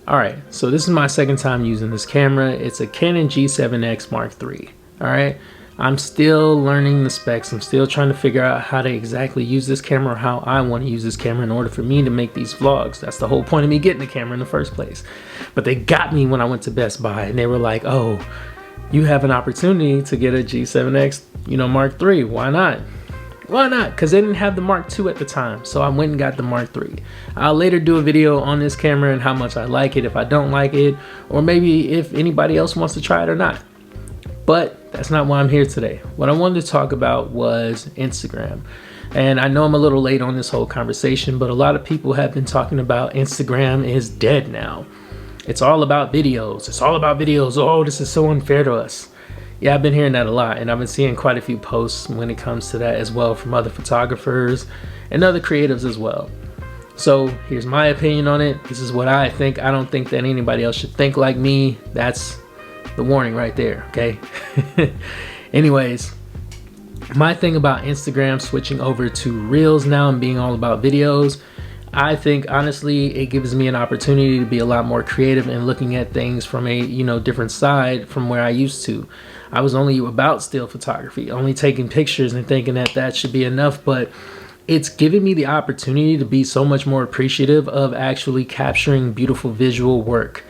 Alright, so this is my second time using this camera. It's a Canon G7X Mark III. Alright, I'm still learning the specs. I'm still trying to figure out how to exactly use this camera or how I want to use this camera in order for me to make these vlogs. That's the whole point of me getting the camera in the first place. But they got me when I went to Best Buy and they were like, oh, you have an opportunity to get a G7X, Mark III. Why not? Why not? Because they didn't have the Mark II at the time, so I went and got the Mark III. I'll later do a video on this camera and how much I like it, if I don't like it, or maybe if anybody else wants to try it or not. But that's not why I'm here today. What I wanted to talk about was Instagram. And I know I'm a little late on this whole conversation, but a lot of people have been talking about Instagram is dead now. It's all about videos. It's all about videos. Oh, this is so unfair to us. Yeah, I've been hearing that a lot, and I've been seeing quite a few posts when it comes to that as well from other photographers and other creatives as well. So here's my opinion on it. This is what I think. I don't think that anybody else should think like me. That's the warning right there, okay? Anyways, my thing about Instagram switching over to Reels now and being all about videos, I think honestly it gives me an opportunity to be a lot more creative and looking at things from a different side from where I used to. I was only about still photography, only taking pictures and thinking that that should be enough, but it's given me the opportunity to be so much more appreciative of actually capturing beautiful visual work.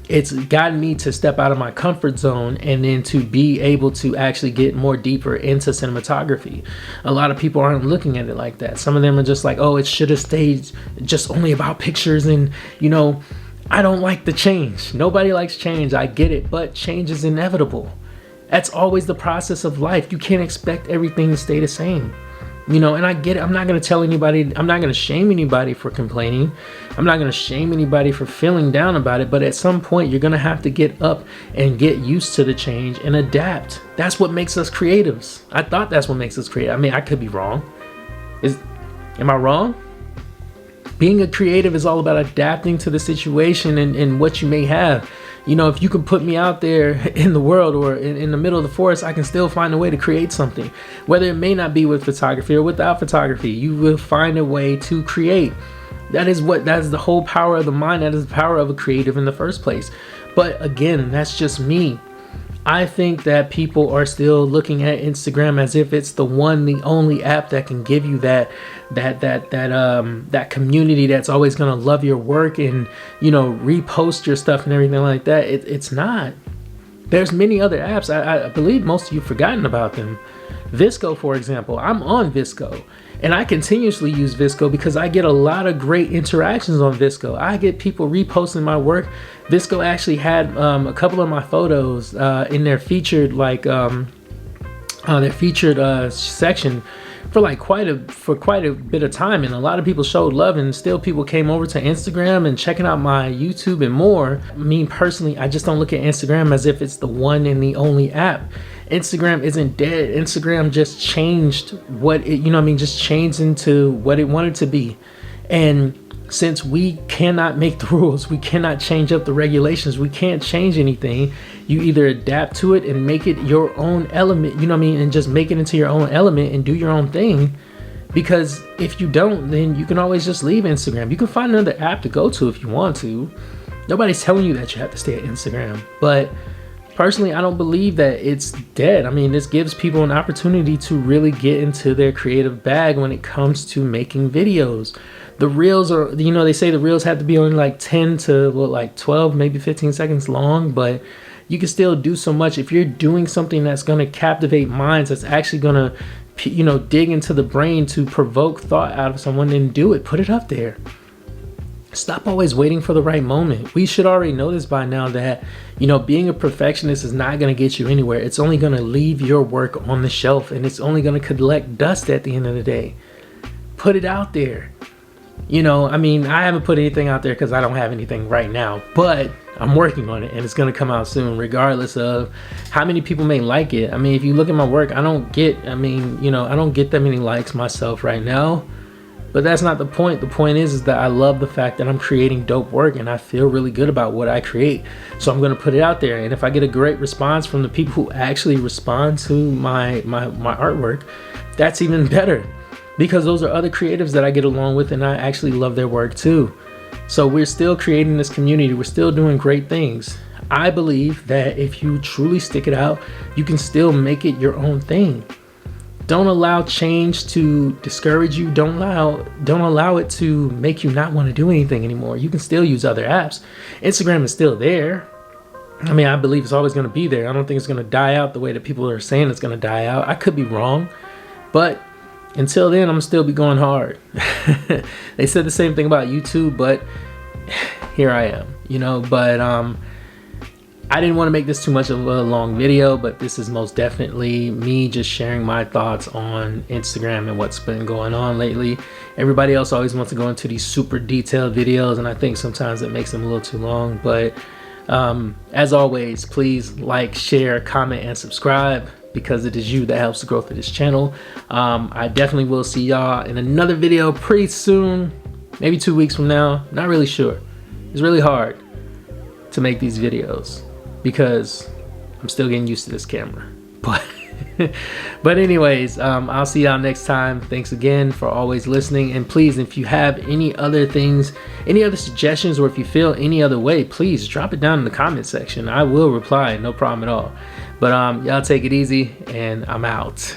It's gotten me to step out of my comfort zone and then to be able to actually get more deeper into cinematography. A lot of people aren't looking at it like that. Some of them are just like, oh, it should have stayed just only about pictures, and I don't like the change. Nobody likes change. I get it, but change is inevitable. That's always the process of life. You can't expect everything to stay the same. And I get it. I'm not going to tell anybody, I'm not going to shame anybody for complaining. I'm not going to shame anybody for feeling down about it. But at some point, you're going to have to get up and get used to the change and adapt. That's what makes us creatives. I thought that's what makes us creative. I mean, I could be wrong. Am I wrong? Being a creative is all about adapting to the situation and what you may have. If you can put me out there in the world or in the middle of the forest, I can still find a way to create something. Whether it may not be with photography or without photography, you will find a way to create. That is the whole power of the mind. That is the power of a creative in the first place. But again, that's just me. I think that people are still looking at Instagram as if it's the only app that can give you that community that's always gonna love your work and repost your stuff and everything like that. It's not. There's many other apps. I believe most of you've forgotten about them. VSCO, for example. I'm on VSCO. And I continuously use VSCO because I get a lot of great interactions on VSCO. I get people reposting my work. VSCO actually had a couple of my photos in their featured section for quite a bit of time, and a lot of people showed love, and still people came over to Instagram and checking out my YouTube and more. Me personally, I just don't look at Instagram as if it's the one and the only app. Instagram isn't dead. Instagram just changed just changed into what it wanted to be. And since we cannot make the rules, we cannot change up the regulations, we can't change anything, you either adapt to it and make it your own element, and just make it into your own element and do your own thing. Because if you don't, then you can always just leave Instagram. You can find another app to go to if you want to. Nobody's telling you that you have to stay at Instagram. But personally, I don't believe that it's dead. I mean, this gives people an opportunity to really get into their creative bag when it comes to making videos. The Reels are, they say the Reels have to be only 10 to 12, maybe 15 seconds long, but you can still do so much. If you're doing something that's going to captivate minds, that's actually going to, dig into the brain to provoke thought out of someone, then do it. Put it up there. Stop always waiting for the right moment. We should already know this by now that, being a perfectionist is not going to get you anywhere. It's only going to leave your work on the shelf, and it's only going to collect dust at the end of the day. Put it out there. I haven't put anything out there because I don't have anything right now, but I'm working on it and it's going to come out soon, regardless of how many people may like it. I mean, if you look at my work, I don't get that many likes myself right now. But that's not the point. The point is that I love the fact that I'm creating dope work and I feel really good about what I create. So I'm going to put it out there. And if I get a great response from the people who actually respond to my artwork, that's even better. Because those are other creatives that I get along with and I actually love their work too. So we're still creating this community. We're still doing great things. I believe that if you truly stick it out, you can still make it your own thing. Don't allow change to discourage you. Don't allow it to make you not want to do anything anymore. You can still use other apps. Instagram is still there. I mean, I believe it's always going to be there. I don't think it's going to die out the way that people are saying it's going to die out. I could be wrong, but until then, I'm going to still be going hard. They said the same thing about YouTube, but here I am, you know. But I didn't want to make this too much of a long video, but this is most definitely me just sharing my thoughts on Instagram and what's been going on lately. Everybody else always wants to go into these super detailed videos, and I think sometimes it makes them a little too long. But as always, please like, share, comment, and subscribe, because it is you that helps the growth of this channel. I definitely will see y'all in another video pretty soon, maybe 2 weeks from now. Not really sure. It's really hard to make these videos because I'm still getting used to this camera. But anyways, I'll see y'all next time. Thanks again for always listening, and please, if you have any other things, any other suggestions, or if you feel any other way, please drop it down in the comment section. I will reply, no problem at all. But y'all take it easy, and I'm out.